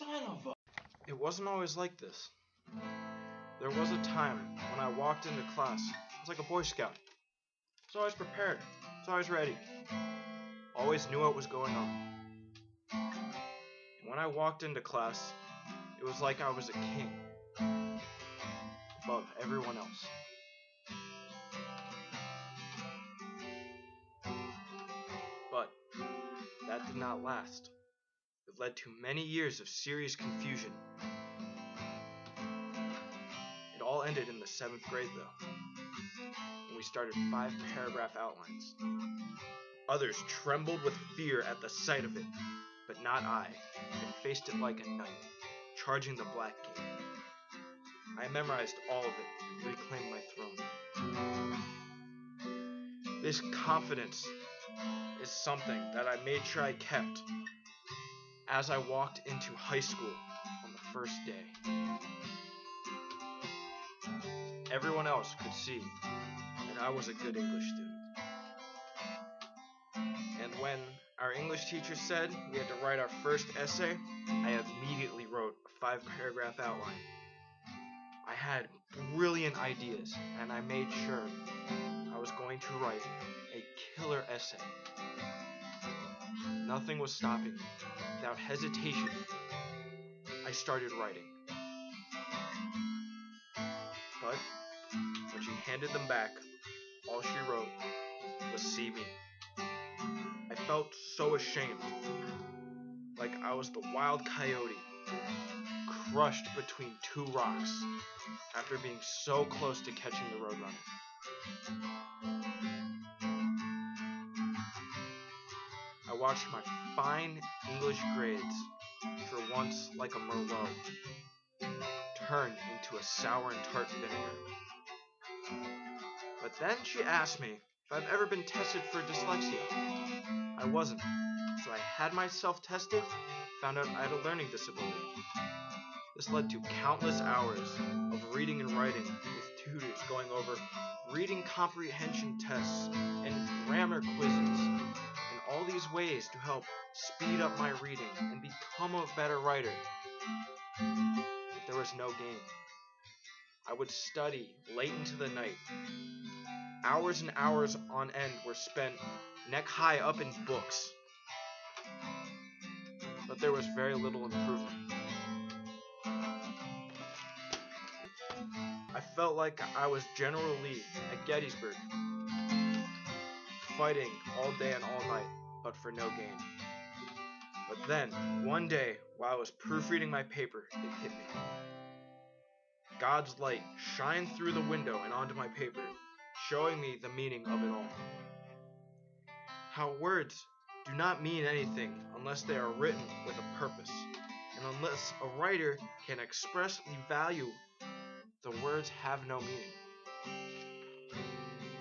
Son of a... It wasn't always like this. There was a time when I walked into class. I was like a Boy Scout. I was always prepared. I was always ready. Always knew what was going on. And when I walked into class, it was like I was a king above everyone else. But that did not last. It led to many years of serious confusion. It all ended in the 7th grade though, when we started 5-paragraph outlines. Others trembled with fear at the sight of it, but not I. I faced it like a knight, charging the black gate. I memorized all of it and reclaimed my throne. This confidence is something that I made sure I kept as I walked into high school on the first day. Everyone else could see that I was a good English student. And when our English teacher said we had to write our first essay, I immediately wrote a 5-paragraph outline. I had brilliant ideas, and I made sure I was going to write a killer essay. Nothing was stopping me. Without hesitation, I started writing. But when she handed them back, all she wrote was "See me." I felt so ashamed, like I was the wild coyote crushed between 2 rocks after being so close to catching the roadrunner. I watched my fine English grades, for once like a Merlot, turn into a sour and tart vinegar. But then she asked me if I've ever been tested for dyslexia. I wasn't, so I had myself tested, found out I had a learning disability. This led to countless hours of reading and writing with tutors going over reading comprehension tests and grammar quizzes, and all these ways to help speed up my reading and become a better writer. But there was no gain. I would study late into the night. Hours and hours on end were spent neck high up in books. But there was very little improvement. I felt like I was General Lee at Gettysburg, fighting all day and all night, but for no gain. But then, one day, while I was proofreading my paper, it hit me. God's light shined through the window and onto my paper, showing me the meaning of it all. How words do not mean anything unless they are written with a purpose, and unless a writer can expressly value the words have no meaning.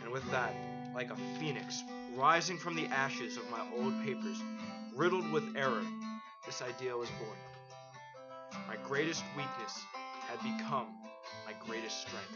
And with that, like a phoenix rising from the ashes of my old papers, riddled with error, this idea was born. My greatest weakness had become my greatest strength.